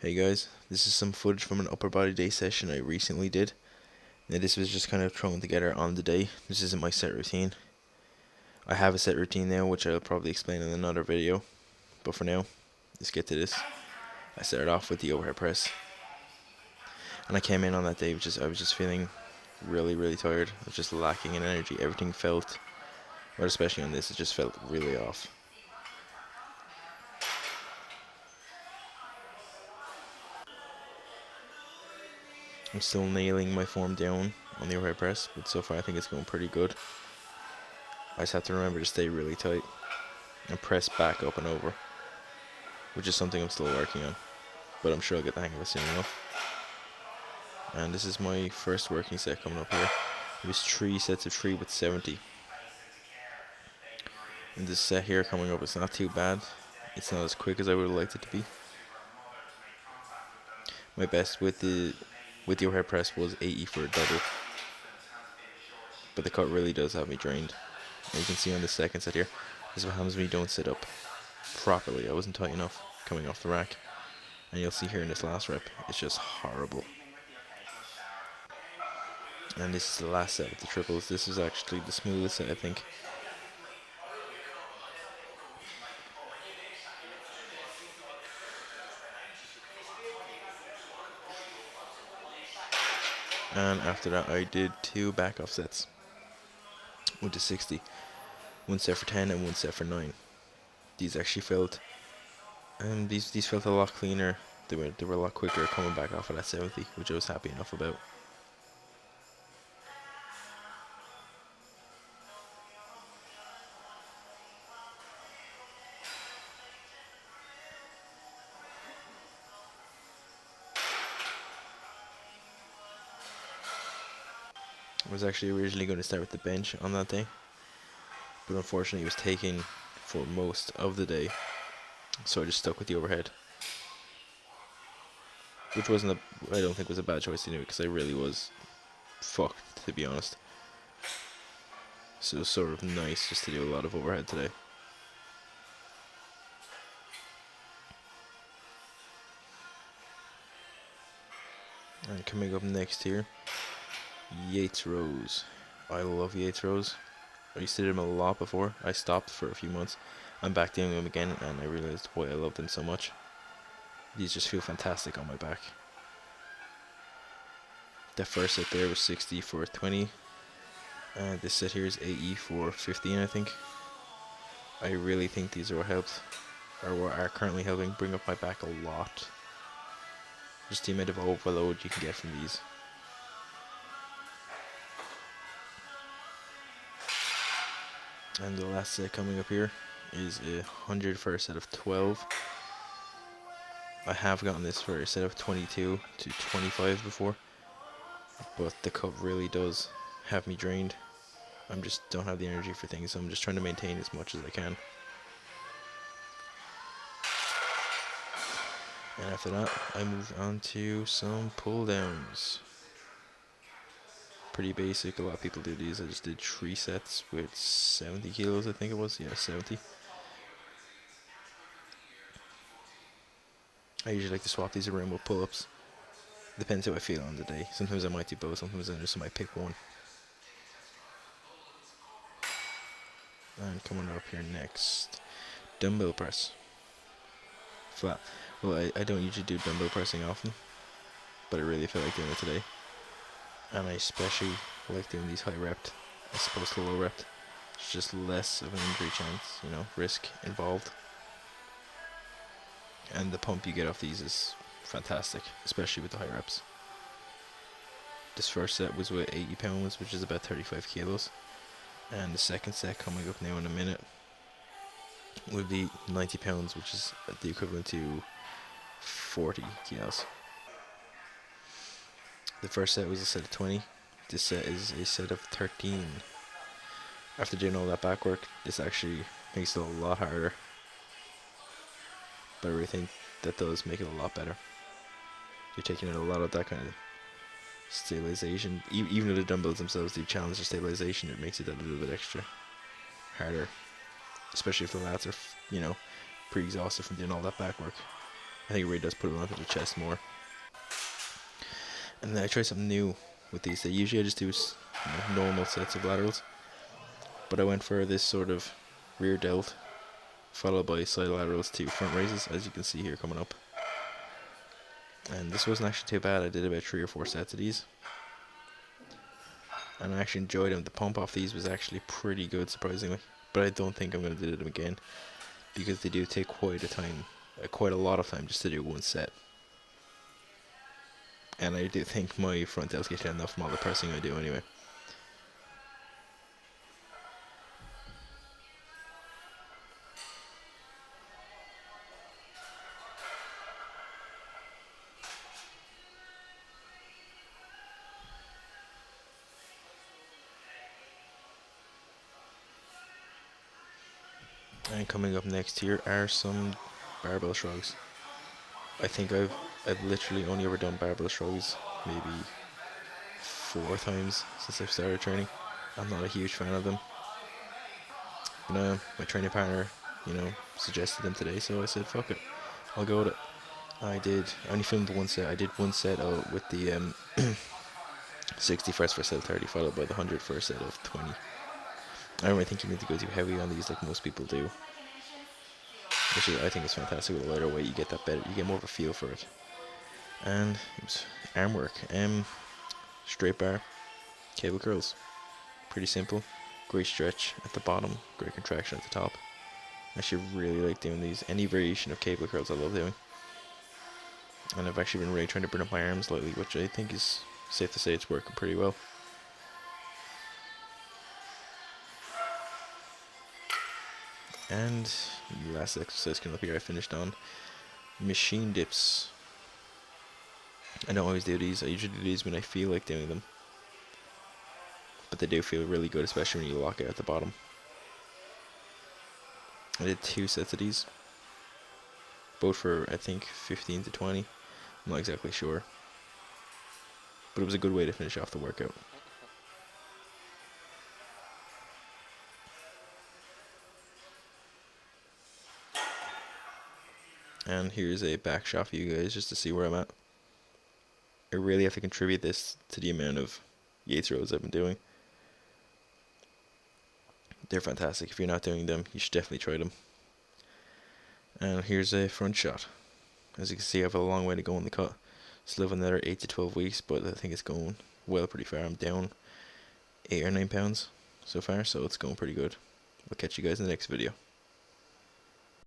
Hey guys, this is some footage from an upper body day session I recently did. Now this was just kind of thrown together on the day. This isn't my set routine. I have a set routine now which I'll probably explain in another video. But for now, let's get to this. I started off with the overhead press. And I came in on that day I was just feeling really tired. I was just lacking in energy. Everything felt, but especially on this, it just felt really off. I'm still nailing my form down on the overhead press, but so far I think it's going pretty good. I just have to remember to stay really tight and press back up and over, which is something I'm still working on, but I'm sure I'll get the hang of it soon enough. And this is my first working set coming up here. It was 3 sets of 3 with 70. And this set here coming up, it's not too bad. It's not as quick as I would have liked it to be. My best with the overhead press was 80 for a double, but the cut really does have me drained. And you can see on the second set here, this is what happens when you don't sit up properly. I wasn't tight enough coming off the rack, and you'll see here in this last rep, it's just horrible. And this is the last set with the triples. This is actually the smoothest set, I think. And after that I did 2 back off sets with the 60. 1 set for 10 and 1 set for 9. These actually felt, these felt a lot cleaner. They were a lot quicker coming back off of that 70, which I was happy enough about. I was actually originally going to start with the bench on that day, but unfortunately it was taken for most of the day, so I just stuck with the overhead, which I don't think was a bad choice to do, because I really was fucked, to be honest. So it was sort of nice just to do a lot of overhead today. And coming up next here, Yates rows. I love Yates rows. I used to do them a lot before. I stopped for a few months. I'm back doing them again, and I realized why I love them so much. These just feel fantastic on my back. The first set there was 60 for 20. And this set here is 80 for 15, I think. I really think these are what helped, or what are currently helping bring up my back a lot. Just the amount of overload you can get from these. And the last set coming up here is 100 for a set of 12. I have gotten this for a set of 22 to 25 before, but the cut really does have me drained. I just don't have the energy for things, so I'm just trying to maintain as much as I can. And after that, I moved on to some pull downs. Pretty basic. A lot of people do these. I just did 3 sets with 70 kilos, I think it was. Yeah, 70. I usually like to swap these around with pull-ups. Depends how I feel on the day. Sometimes I might do both, sometimes I just might pick one. And coming up here next, dumbbell press. Flat. Well, I don't usually do dumbbell pressing often, but I really feel like doing it today. And I especially like doing these high rep as opposed to low rep. It's just less of an injury chance, risk involved. And the pump you get off these is fantastic, especially with the high reps. This first set was with 80 pounds, which is about 35 kilos. And the second set coming up now in a minute would be 90 pounds, which is the equivalent to 40 kilos. The first set was a set of 20. This set is a set of 13. After doing all that back work, this actually makes it a lot harder. But I really think that does make it a lot better. You're taking in a lot of that kind of stabilization. Even though the dumbbells themselves do challenge the stabilization, it makes it a little bit extra harder. Especially if the lats are, pre-exhausted from doing all that back work. I think it really does put it onto the chest more. And then I try something new with these. So usually I just do normal sets of laterals, but I went for this sort of rear delt followed by side laterals to front raises, as you can see here coming up. And this wasn't actually too bad. I did about 3 or 4 sets of these, and I actually enjoyed them. The pump off these was actually pretty good, surprisingly, but I don't think I'm going to do them again because they do take quite a lot of time just to do one set. And I do think my front delts get enough from all the pressing I do anyway. And coming up next here are some barbell shrugs. I think I've literally only ever done barbell shrugs maybe 4 times since I've started training. I'm not a huge fan of them. But my training partner, suggested them today, so I said fuck it, I'll go with it. I only filmed one set. I did one set with the 60 first for set 30, followed by the 100 for a set of 20. I don't really think you need to go too heavy on these like most people do. Which I think is fantastic. With a lighter weight, you get that better. You get more of a feel for it. And it was arm work. Straight bar, cable curls. Pretty simple. Great stretch at the bottom. Great contraction at the top. I actually really like doing these. Any variation of cable curls I love doing. And I've actually been really trying to burn up my arms lately, which I think is safe to say it's working pretty well. And last exercise coming up here, I finished on machine dips. I don't always do these. I usually do these when I feel like doing them, but they do feel really good, especially when you lock it at the bottom. I did 2 sets of these, both for I think 15 to 20. I'm not exactly sure, but it was a good way to finish off the workout. And here's a back shot for you guys just to see where I'm at. I really have to contribute this to the amount of Yates rows I've been doing. They're fantastic. If you're not doing them, you should definitely try them. And here's a front shot. As you can see, I have a long way to go in the cut. Still have another 8 to 12 weeks, but I think it's going well pretty far. I'm down 8 or 9 pounds so far, so it's going pretty good. I'll catch you guys in the next video.